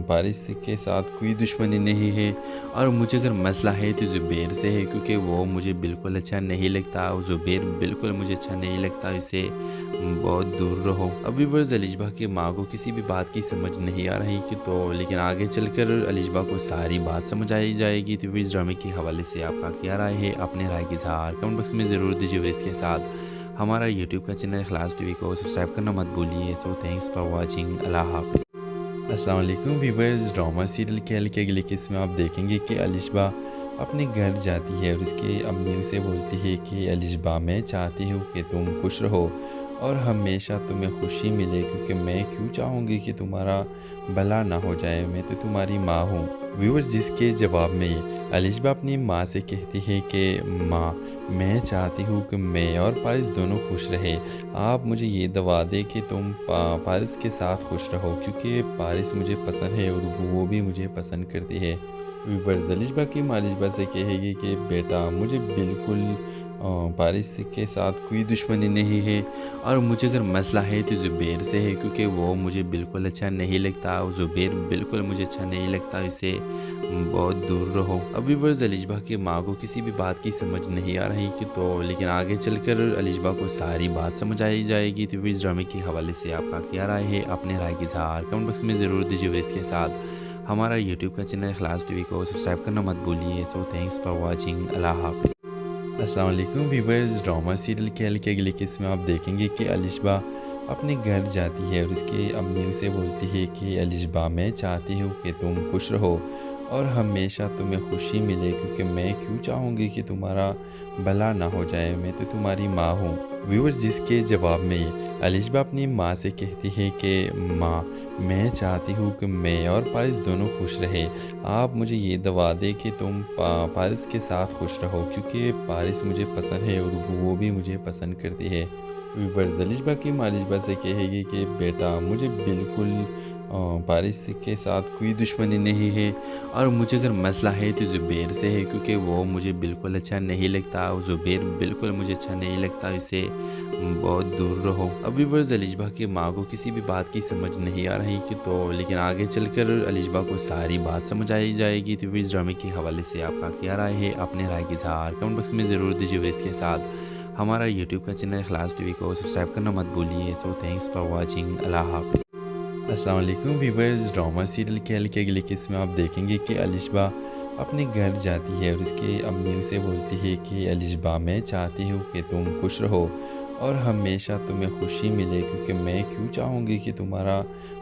پارس کے ساتھ کوئی دشمنی نہیں ہے، اور مجھے اگر مسئلہ ہے تو زبیر سے ہے، کیونکہ وہ مجھے بالکل اچھا نہیں لگتا، اور زبیر بالکل مجھے اچھا نہیں لگتا، اسے بہت دور رہو۔ اب ویورز، الشبا کی ماں کو کسی بھی بات کی سمجھ نہیں آ رہی کہ لیکن آگے چل کر الشبا کو ساری بات سمجھ آئی جائے گی۔ تو اس ڈرامے کے حوالے سے آپ کا کیا رائے ہے؟ اپنے رائے کی اظہار کمنٹ باکس میں ضرور دیجیے۔ اس کے ساتھ ہمارا یوٹیوب کا چینل اخلاص ٹی وی کو سبسکرائب کرنا مت بھولیے۔ سو تھینکس فار واچنگ۔ اللہ حافظ۔ السلام علیکم ویورز، ڈرامہ سیریل کیل کے اگلی قسط میں آپ دیکھیں گے کہ الشبا اپنے گھر جاتی ہے اور اس کی امی اسے بولتی ہے کہ الشبا، میں چاہتی ہوں کہ تم خوش رہو اور ہمیشہ تمہیں خوشی ملے، کیونکہ میں کیوں چاہوں گی کہ تمہارا بھلا نہ ہو جائے، میں تو تمہاری ماں ہوں۔ ویورز، جس کے جواب میں الشبا اپنی ماں سے کہتی ہے کہ ماں، میں چاہتی ہوں کہ میں اور پارس دونوں خوش رہے، آپ مجھے یہ دعا دے کہ تم پارس کے ساتھ خوش رہو، کیونکہ پارس مجھے پسند ہے اور وہ بھی مجھے پسند کرتی ہے۔ व्यूवर्स अलिशबा की माँ अलिशबा से कहेगी कि बेटा मुझे बिल्कुल पारिस के साथ कोई दुश्मनी नहीं है, और मुझे अगर मसला है तो ज़ुबैर से है, क्योंकि वो मुझे बिल्कुल अच्छा नहीं लगता, और ज़ुबैर बिल्कुल मुझे अच्छा नहीं लगता, इससे बहुत दूर रहो। अब व्यूवर्स अलिशबा की माँ को किसी भी बात की समझ नहीं आ रही कि तो लेकिन आगे चलकर अलिशबा को सारी बात समझ आई जाएगी। तो इस ड्रामे के हवाले से आपका क्या राय है, अपने राय की इज़हार कमेंट बॉक्स में ज़रूर दीजिए। इसके साथ हमारा यूट्यूब का चैनल इखलास टीवी को सब्सक्राइब करना मत भूलिए। So thanks for watching. अल्लाह हाफ़िज़। अस्सलाम वालेकुम व्यूवर्स, ड्रामा सीरियल के अगली किस्त में आप देखेंगे कि अलिशबा अपने घर जाती है और उसकी अम्मी उसे बोलती है कि अलिशबा मैं चाहती हूँ कि तुम खुश रहो और हमेशा तुम्हें खुशी मिले, क्योंकि मैं क्यों चाहूँगी कि तुम्हारा भला ना हो जाए, मैं तो तुम्हारी माँ हूँ। व्यूवर्स जिसके जवाब में अलिशबा अपनी माँ से कहती है कि माँ मैं चाहती हूँ कि मैं और पारिस दोनों खुश रहे, आप मुझे ये दवा दे कि तुम पारिस के साथ खुश रहो, क्योंकि पारिस मुझे पसंद है और वो भी मुझे पसंद करती है। व्यूवर्स अलिशबा की माँ अलिशबा से कहेगी कि बेटा मुझे बिल्कुल पारिस के साथ कोई दुश्मनी नहीं है, और मुझे अगर मसला है तो ज़ुबैर से है, क्योंकि वो मुझे बिल्कुल अच्छा नहीं लगता, और ज़ुबैर बिल्कुल मुझे अच्छा नहीं लगता, इससे बहुत दूर रहो। अब व्यूवर्स अलिशबा की माँ को किसी भी बात की समझ नहीं आ रही कि तो लेकिन आगे चलकर अलिशबा को सारी बात समझ आई जाएगी। तो इस ड्रामे के हवाले से आपका क्या राय है, अपने राय की इज़हार कमेंट बॉक्स में ज़रूर दीजिए। इसके साथ हमारा यूट्यूब का चैनल इखलास टीवी को सब्सक्राइब करना मत भूलिए। So thanks for watching. अल्लाह हाफ़िज़। अस्सलाम वालेकुम व्यूवर्स, ड्रामा सीरियल के अगली किस्त में आप देखेंगे कि अलिशबा अपने घर जाती है और उसकी अम्मी उसे बोलती है कि अलिशबा मैं चाहती हूँ कि तुम खुश रहो और हमेशा तुम्हें खुशी मिले, क्योंकि मैं क्यों चाहूँगी कि तुम्हारा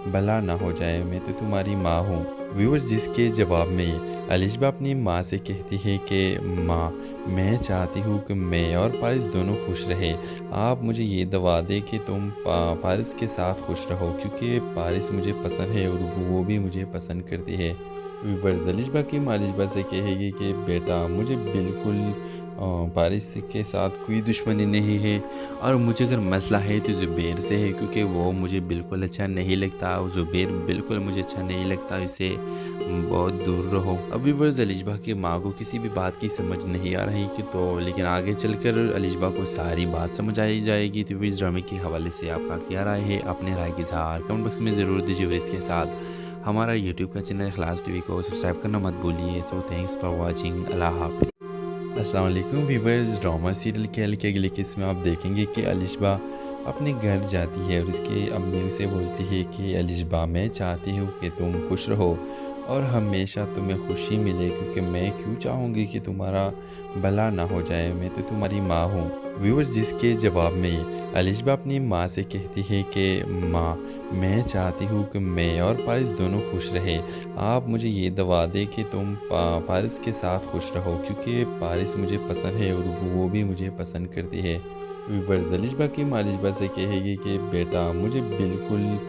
भला ना हो जाए, मैं तो तुम्हारी माँ हूँ। व्यूवर्स जिसके जवाब में अलिशबा अपनी माँ से कहती है कि माँ मैं चाहती हूँ कि मैं और पारिस दोनों खुश रहे, आप मुझे ये दवा दे कि तुम पारिस के साथ खुश रहो, क्योंकि पारिस मुझे पसंद है और वो भी मुझे पसंद करती है। व्यूवर्स अलिशबा की माँ अलिशबा से कहेगी कि बेटा मुझे बिल्कुल पारिस के साथ कोई दुश्मनी नहीं है, और मुझे अगर मसला है तो ज़ुबैर से है, क्योंकि वो मुझे बिल्कुल अच्छा नहीं लगता, और ज़ुबैर बिल्कुल मुझे अच्छा नहीं लगता, इससे बहुत दूर रहो। अब व्यूवर्स अलिशबा की माँ को किसी भी बात की समझ नहीं आ रही कि तो लेकिन आगे चलकर अलिशबा को सारी बात समझ आई जाएगी। तो इस ड्रामे के हवाले से आपका क्या राय है, अपने राय की इज़हार कमेंट बॉक्स में ज़रूर दीजिए। इसके साथ हमारा यूट्यूब का चैनल इखलास टीवी को सब्सक्राइब करना मत भूलिए। So thanks for watching. अल्लाह हाफ़िज़। अस्सलाम वालेकुम व्यूवर्स, ड्रामा सीरियल के अगली किस्त में आप देखेंगे कि अलिशबा अपने घर जाती है और उसकी अम्मी उसे बोलती है कि अलिशबा मैं चाहती हूँ कि तुम खुश रहो और हमेशा तुम्हें खुशी मिले, क्योंकि मैं क्यों चाहूँगी कि तुम्हारा भला ना हो जाए, मैं तो तुम्हारी माँ हूँ। व्यूवर्स जिसके जवाब में अलिशबा अपनी माँ से कहती है कि माँ मैं चाहती हूँ कि मैं और पारिस दोनों खुश रहे, आप मुझे ये दवा दे कि तुम पारिस के साथ खुश रहो, क्योंकि पारिस मुझे पसंद है और वो भी मुझे पसंद करती है। व्यूवर्स अलिशबा की माँ अलिशबा से कहेगी कि बेटा मुझे बिल्कुल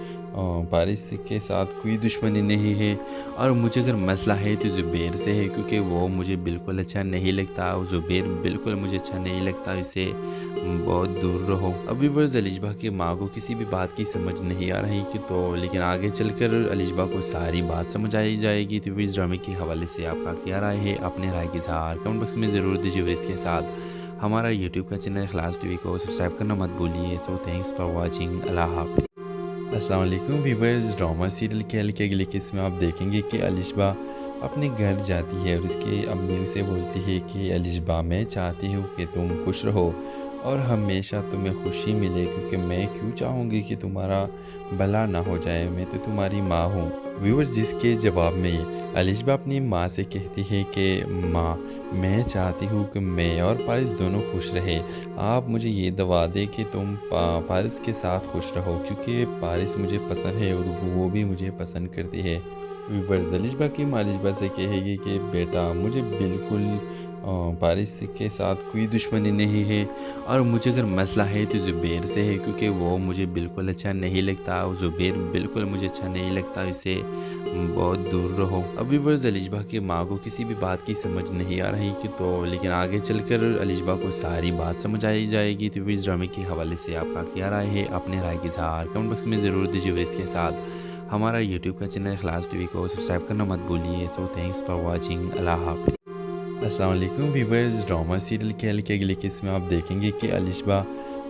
पारिस के साथ कोई दुश्मनी नहीं है, और मुझे अगर मसला है तो ज़ुबैर से है, क्योंकि वो मुझे बिल्कुल अच्छा नहीं लगता, और ज़ुबैर बिल्कुल मुझे अच्छा नहीं लगता, इससे बहुत दूर रहो। अब व्यूवर्स अलिशबा की माँ को किसी भी बात की समझ नहीं आ रही कि तो लेकिन आगे चलकर अलिशबा को सारी बात समझ आई जाएगी। तो इस ड्रामे के हवाले से आपका क्या राय है, अपने राय की इज़हार कमेंट बॉक्स में ज़रूर दीजिए। इसके साथ हमारा यूट्यूब का चैनल इखलास टीवी को सब्सक्राइब करना मत भूलिए। So thanks for watching. अल्लाह हाफ़िज़। अस्सलाम वालेकुम व्यूवर्स, ड्रामा सीरियल के अगली किस्त में आप देखेंगे कि अलिशबा अपने घर जाती है और उसकी अम्मी उसे बोलती है कि अलिशबा मैं चाहती हूँ कि तुम खुश रहो और हमेशा तुम्हें खुशी मिले, क्योंकि मैं क्यों चाहूँगी कि तुम्हारा भला ना हो जाए, मैं तो तुम्हारी माँ हूँ। व्यूवर्स जिसके जवाब में अलिशबा अपनी माँ से कहती है कि माँ मैं चाहती हूँ कि मैं और पारिस दोनों खुश रहे, आप मुझे ये दवा दे कि तुम पारिस के साथ खुश रहो, क्योंकि पारिस मुझे पसंद है और वो भी मुझे पसंद करती है। व्यूवर्स अलिशबा की माँ अलिशबा से कहेगी कि बेटा मुझे बिल्कुल पारिस के साथ कोई दुश्मनी नहीं है, और मुझे अगर मसला है तो ज़ुबैर से है, क्योंकि वो मुझे बिल्कुल अच्छा नहीं लगता, और ज़ुबैर बिल्कुल मुझे अच्छा नहीं लगता, इससे बहुत दूर रहो। अब व्यूवर्स अलिशबा की माँ को किसी भी बात की समझ नहीं आ रही कि तो लेकिन आगे चलकर अलिशबा को सारी बात समझ आई जाएगी। तो इस ड्रामे के हवाले से आपका क्या राय है, अपने राय की इज़हार कमेंट बॉक्स में ज़रूर दीजिए। इसके साथ हमारा यूट्यूब का चैनल इखलास टीवी को सब्सक्राइब करना मत भूलिए। So thanks for watching. अल्लाह हाफ़िज़। अस्सलाम वालेकुम व्यूअर्स, ड्रामा सीरियल खेल के अगली किस्त में आप देखेंगे कि अलिशबा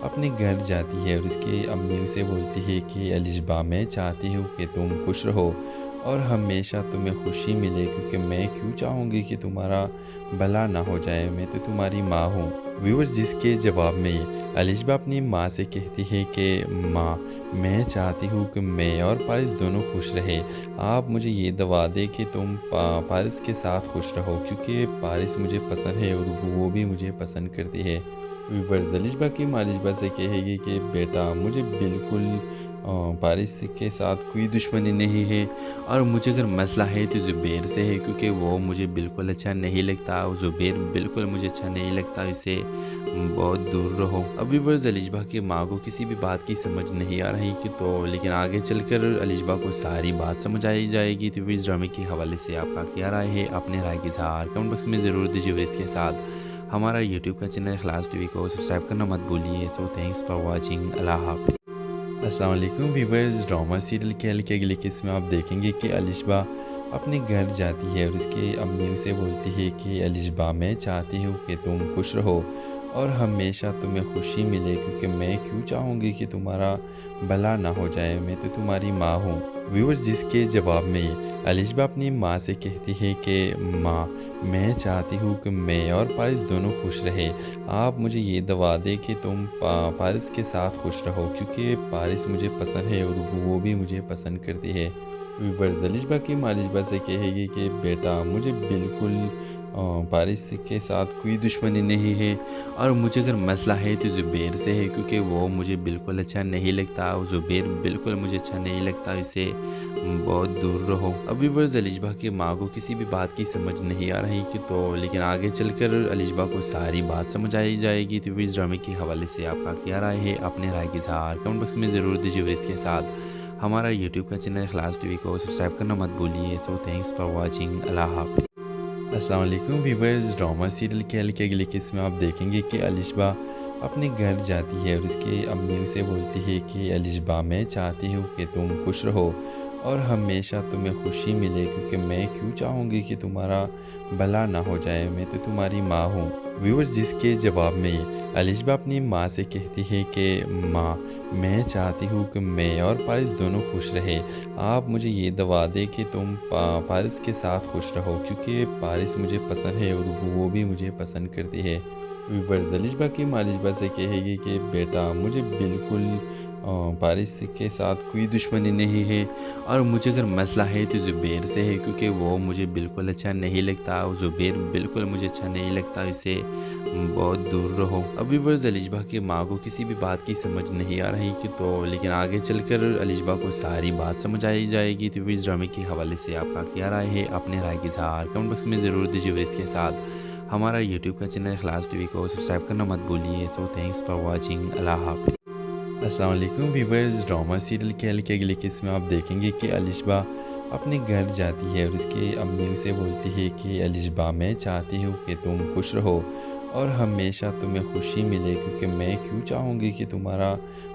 अपने घर जाती है और उसकी अम्मी उसे बोलती है कि अलिशबा मैं चाहती हूँ कि तुम खुश रहो और हमेशा तुम्हें खुशी मिले, क्योंकि मैं क्यों चाहूँगी कि तुम्हारा भला ना हो जाए, मैं तो तुम्हारी माँ हूँ। व्यूअर्स, जिसके जवाब में अलिशबा अपनी माँ से कहती है कि माँ मैं चाहती हूँ कि मैं और पारिस दोनों खुश रहे, आप मुझे ये दवा दे कि तुम पारिस के साथ खुश रहो, क्योंकि पारिस मुझे पसंद है और वो भी मुझे पसंद करती है। व्यूअर्स, अलिशबा की माँ अलिशबा से कहेगी कि बेटा मुझे बिल्कुल पारिस के साथ कोई दुश्मनी नहीं है, और मुझे अगर मसला है तो ज़ुबैर से है, क्योंकि वो मुझे बिल्कुल अच्छा नहीं लगता और ज़ुबैर बिल्कुल मुझे अच्छा नहीं लगता, इससे बहुत दूर रहो। अब व्यूअर्स, अलिशबा की माँ को किसी भी बात की समझ नहीं आ रही कि तो लेकिन आगे चलकर अलिशबा को सारी बात समझ आई जाएगी। तो इस ड्रामे के हवाले से आपका क्या राय है, अपने राय की इज़हार कमेंट बॉक्स में ज़रूर दीजिए। इसके साथ हमारा यूट्यूब का चैनल इखलास टीवी को सब्सक्राइब करना मत भूलिए। So thanks for watching. अल्लाह हाफ़िज़। अस्सलाम वालेकुम व्यूअर्स, ड्रामा सीरियल खेल के अगली किस्त में आप देखेंगे कि अलिशबा अपने घर जाती है और उसकी अम्मी उसे बोलती है कि अलिशबा मैं चाहती हूँ कि तुम खुश रहो और हमेशा तुम्हें खुशी मिले, क्योंकि मैं क्यों चाहूँगी कि तुम्हारा भला ना हो जाए, मैं तो तुम्हारी माँ हूँ। व्यूअर्स, जिसके जवाब में अलिशबा अपनी माँ से कहती है कि माँ मैं चाहती हूँ कि मैं और पारिस दोनों खुश रहे, आप मुझे ये दवा दे कि तुम पारिस के साथ खुश रहो, क्योंकि पारिस मुझे पसंद है और वो भी मुझे पसंद करती है। व्यूअर्स, अलिशबा की माँ अलिशबा से कहेगी कि बेटा मुझे बिल्कुल पारिस के साथ कोई दुश्मनी नहीं है, और मुझे अगर मसला है तो ज़ुबैर से है, क्योंकि वो मुझे बिल्कुल अच्छा नहीं लगता और ज़ुबैर बिल्कुल मुझे अच्छा नहीं लगता, इससे बहुत दूर रहो। अब व्यूअर्स, अलिशबा की माँ को किसी भी बात की समझ नहीं आ रही कि तो लेकिन आगे चलकर अलिशबा को सारी बात समझ आई जाएगी। तो इस ड्रामे के हवाले से आपका क्या राय है, अपने राय की इज़हार कमेंट बॉक्स में ज़रूर दीजिए। इसके साथ हमारा यूट्यूब का चैनल इखलास टीवी को सब्सक्राइब करना मत भूलिए। So thanks for watching. अल्लाह हाफ़िज़। अस्सलाम वालेकुम व्यूअर्स, ड्रामा सीरियल खेल के अगली किस्त में आप देखेंगे कि अलिशबा अपने घर जाती है और उसकी अम्मी उसे बोलती है कि अलिशबा मैं चाहती हूँ कि तुम खुश रहो और हमेशा तुम्हें खुशी मिले, क्योंकि मैं क्यों चाहूँगी कि तुम्हारा भला ना हो जाए, मैं तो तुम्हारी माँ हूँ। व्यूअर्स, जिसके जवाब में अलिशबा अपनी माँ से कहती है कि माँ मैं चाहती हूँ कि मैं और पारिस दोनों खुश रहे, आप मुझे ये दवा दे कि तुम पारिस के साथ खुश रहो, क्योंकि पारिस मुझे पसंद है और वो भी मुझे पसंद करती है। व्यूअर्स, अलिशबा की माँ अलिशबा से कहेगी कि बेटा मुझे बिल्कुल पारिस के साथ कोई दुश्मनी नहीं है, और मुझे अगर मसला है तो ज़ुबैर से है, क्योंकि वो मुझे बिल्कुल अच्छा नहीं लगता और ज़ुबैर बिल्कुल मुझे अच्छा नहीं लगता, इससे बहुत दूर रहो। अब व्यूअर्स, अलिशबा की माँ को किसी भी बात की समझ नहीं आ रही कि तो लेकिन आगे चलकर अलिशबा को सारी बात समझ आई जाएगी। तो इस ड्रामे के हवाले से आपका क्या राय है, अपने राय की इज़हार कमेंट बॉक्स में ज़रूर दीजिए। इसके साथ हमारा यूट्यूब का चैनल इखलास टीवी को सब्सक्राइब करना मत भूलिए। So thanks for watching. अल्लाह हाफ़िज़। अस्सलाम वालेकुम व्यूअर्स, ड्रामा सीरियल खेल के अगली किस्त में आप देखेंगे कि अलिशबा अपने घर जाती है और उसकी अम्मी उसे बोलती है कि अलिशबा मैं चाहती हूँ कि तुम खुश रहो और हमेशा तुम्हें खुशी मिले, क्योंकि मैं क्यों चाहूँगी कि तुम्हारा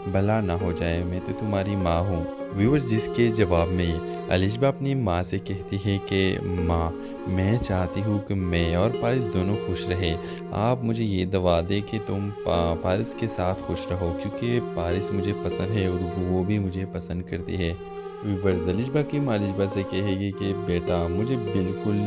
भला ना हो जाए, मैं तो तुम्हारी माँ हूँ। व्यूअर्स, जिसके जवाब में अलिशबा अपनी माँ से कहती है कि माँ मैं चाहती हूँ कि मैं और पारिस दोनों खुश रहे, आप मुझे ये दवा दे कि तुम पारिस के साथ खुश रहो, क्योंकि पारिस मुझे पसंद है और वो भी मुझे पसंद करती है। व्यूअर्स, अलिशबा की माँ अलिशबा से कहेगी कि बेटा मुझे बिल्कुल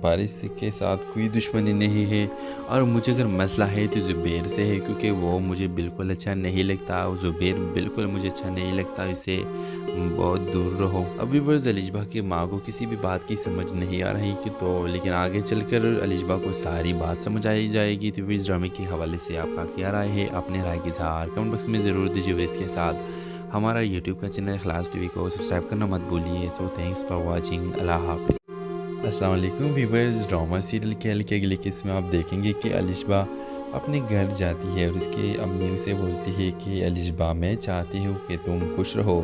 पारिस के साथ कोई दुश्मनी नहीं है, और मुझे अगर मसला है तो ज़ुबैर से है, क्योंकि वो मुझे बिल्कुल अच्छा नहीं लगता और ज़ुबैर बिल्कुल मुझे अच्छा नहीं लगता, इससे बहुत दूर रहो। अब व्यूअर्स, अलिशबा की माँ को किसी भी बात की समझ नहीं आ रही कि तो लेकिन आगे चलकर अलिशबा को सारी बात समझ आई जाएगी। तो इस ड्रामे के हवाले से आपका क्या राय है, अपने राय की इज़हार कमेंट बॉक्स में ज़रूर दीजिए। इसके साथ हमारा यूट्यूब का चैनल इखलास टीवी को सब्सक्राइब करना मत भूलिए। So thanks for watching. अल्लाह हाफ़िज़। अस्सलाम वालेकुम व्यूअर्स, ड्रामा सीरियल खेल के अगली किस्त में आप देखेंगे कि अलिशबा अपने घर जाती है और उसकी अम्मी उसे बोलती है कि अलिशबा मैं चाहती हूँ कि तुम खुश रहो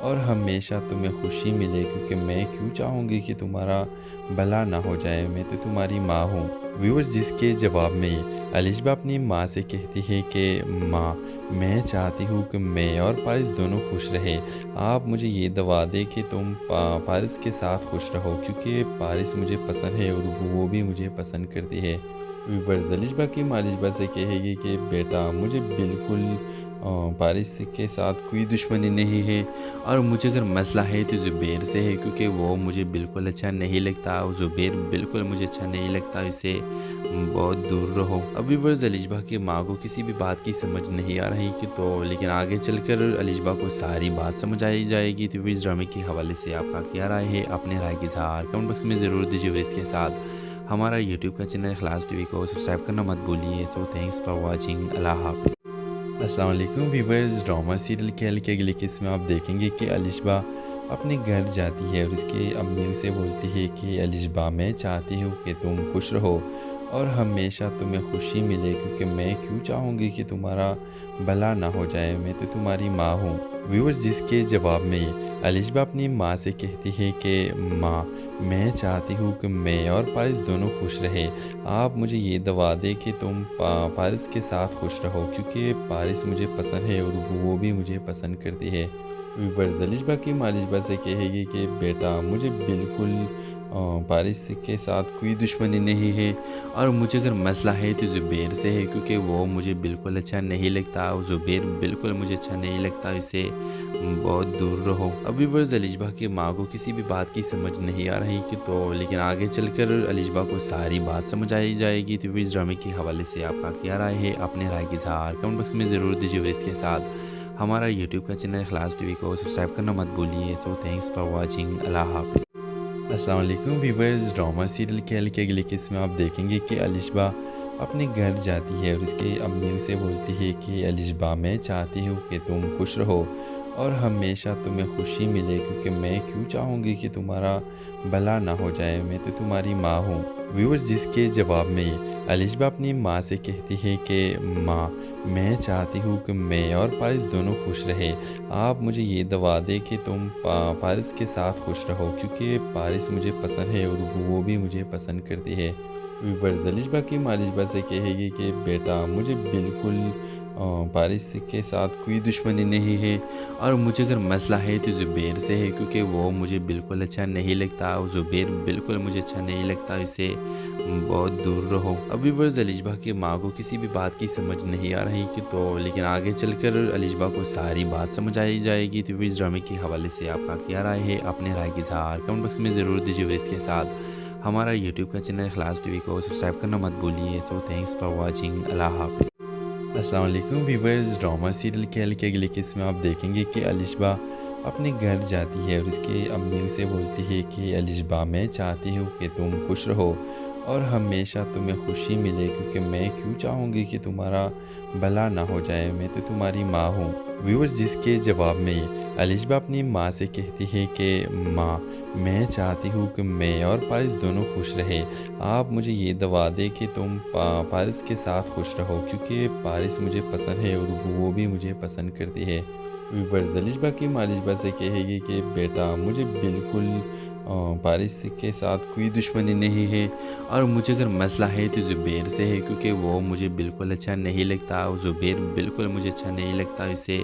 اور ہمیشہ تمہیں خوشی ملے، کیونکہ میں کیوں چاہوں گی کہ تمہارا بھلا نہ ہو جائے، میں تو تمہاری ماں ہوں۔ ویورز، جس کے جواب میں الشبا اپنی ماں سے کہتی ہے کہ ماں، میں چاہتی ہوں کہ میں اور پارس دونوں خوش رہے، آپ مجھے یہ دعا دے کہ تم پارس کے ساتھ خوش رہو، کیونکہ پارس مجھے پسند ہے اور وہ بھی مجھے پسند کرتی ہے۔ ویورز، الشبا کی ماں الشبا سے کہے گی کہ بیٹا، مجھے بالکل پارس کے ساتھ کوئی دشمنی نہیں ہے، اور مجھے اگر مسئلہ ہے تو زبیر سے ہے، کیونکہ وہ مجھے بالکل اچھا نہیں لگتا، اور زبیر بالکل مجھے اچھا نہیں لگتا، اسے بہت دور رہو۔ اب ویورز، الشبا کی ماں کو کسی بھی بات کی سمجھ نہیں آ رہی لیکن آگے چل کر الشبا کو ساری بات سمجھ آئی جائے گی۔ تو اس ڈرامے کے حوالے سے آپ کا کیا رائے ہے؟ اپنے رائے کی اظہار کمنٹ باکس میں ضرور دیجیے۔ اس کے ساتھ ہمارا یوٹیوب کا چینل اخلاص ٹی وی کو سبسکرائب کرنا مت بھولیے۔ سو تھینکس فار واچنگ۔ اللہ حافظ۔ السلام علیکم ویورز، ڈرامہ سیریل کھیل کے اگلی قسط میں آپ دیکھیں گے کہ الشبا اپنے گھر جاتی ہے اور اس کی امی اسے بولتی ہے کہ الشبا، میں چاہتی ہوں کہ تم خوش رہو اور ہمیشہ تمہیں خوشی ملے، کیونکہ میں کیوں چاہوں گی کہ تمہارا بھلا نہ ہو جائے، میں تو تمہاری ماں ہوں۔ ویورز، جس کے جواب میں الشبا اپنی ماں سے کہتی ہے کہ ماں، میں چاہتی ہوں کہ میں اور پارس دونوں خوش رہے، آپ مجھے یہ دعا دے کہ تم پارس کے ساتھ خوش رہو، کیونکہ پارس مجھے پسند ہے اور وہ بھی مجھے پسند کرتی ہے۔ ویورز، الشبا کی ماں الشبا سے کہے گی کہ بیٹا، مجھے بالکل پارس کے ساتھ کوئی دشمنی نہیں ہے، اور مجھے اگر مسئلہ ہے تو زبیر سے ہے، کیونکہ وہ مجھے بالکل اچھا نہیں لگتا، اور زبیر بالکل مجھے اچھا نہیں لگتا، اسے بہت دور رہو۔ اب ویورز، الشبا کی ماں کو کسی بھی بات کی سمجھ نہیں آ رہی لیکن آگے چل کر الشبا کو ساری بات سمجھ آئی جائے گی۔ تو اس ڈرامے کے حوالے سے آپ کا کیا رائے ہے؟ اپنے رائے کی اظہار کمنٹ باکس میں ضرور دیجیے۔ اس کے ساتھ ہمارا یوٹیوب کا چینل اخلاص ٹی وی کو سبسکرائب کرنا مت بھولیے۔ سو تھینکس فار واچنگ۔ اللہ حافظ۔ السلام علیکم ویورز، ڈرامہ سیریل کھیل کے اگلی قسط میں آپ دیکھیں گے کہ الشبا اپنے گھر جاتی ہے اور اس کی امی اسے بولتی ہے کہ الشبا، میں چاہتی ہوں کہ تم خوش رہو اور ہمیشہ تمہیں خوشی ملے، کیونکہ میں کیوں چاہوں گی کہ تمہارا بھلا نہ ہو جائے، میں تو تمہاری ماں ہوں۔ ویورز، جس کے جواب میں الشبا اپنی ماں سے کہتی ہے کہ ماں، میں چاہتی ہوں کہ میں اور پارس دونوں خوش رہے، آپ مجھے یہ دعا دے کہ تم پارس کے ساتھ خوش رہو، کیونکہ پارس مجھے پسند ہے اور وہ بھی مجھے پسند کرتی ہے۔ ویورز، الشبا کی ماں الشبا سے کہے گی کہ بیٹا، مجھے بالکل پارس کے ساتھ کوئی دشمنی نہیں ہے، اور مجھے اگر مسئلہ ہے تو زبیر سے ہے، کیونکہ وہ مجھے بالکل اچھا نہیں لگتا، اور زبیر بالکل مجھے اچھا نہیں لگتا، اسے بہت دور رہو۔ اب ویورز، الشبا کی ماں کو کسی بھی بات کی سمجھ نہیں آ رہی لیکن آگے چل کر الشبا کو ساری بات سمجھ آئی جائے گی۔ تو اس ڈرامے کے حوالے سے آپ کا کیا رائے ہے؟ اپنے رائے کی اظہار کمنٹ باکس میں ضرور دیجیے۔ اس کے ساتھ ہمارا یوٹیوب کا چینل اخلاص ٹی وی کو سبسکرائب کرنا مت بھولیے۔ سو تھینکس فار واچنگ۔ اللہ حافظ۔ السلام علیکم ویورز، ڈرامہ سیریل کھیل کے اگلی قسط میں آپ دیکھیں گے کہ الشبا اپنے گھر جاتی ہے اور اس کی امی اسے بولتی ہے کہ الشبا، میں چاہتی ہوں کہ تم خوش رہو اور ہمیشہ تمہیں خوشی ملے، کیونکہ میں کیوں چاہوں گی کہ تمہارا بھلا نہ ہو جائے، میں تو تمہاری ماں ہوں۔ ویورز، جس کے جواب میں الشبا اپنی ماں سے کہتی ہے کہ ماں، میں چاہتی ہوں کہ میں اور پارس دونوں خوش رہے، آپ مجھے یہ دعا دے کہ تم پارس کے ساتھ خوش رہو، کیونکہ پارس مجھے پسند ہے اور وہ بھی مجھے پسند کرتی ہے۔ ویورز، الشبا کی ماں الشبا سے کہے گی کہ بیٹا، مجھے بالکل پارس کے ساتھ کوئی دشمنی نہیں ہے، اور مجھے اگر مسئلہ ہے تو زبیر سے ہے، کیونکہ وہ مجھے بالکل اچھا نہیں لگتا، اور زبیر بالکل مجھے اچھا نہیں لگتا، اسے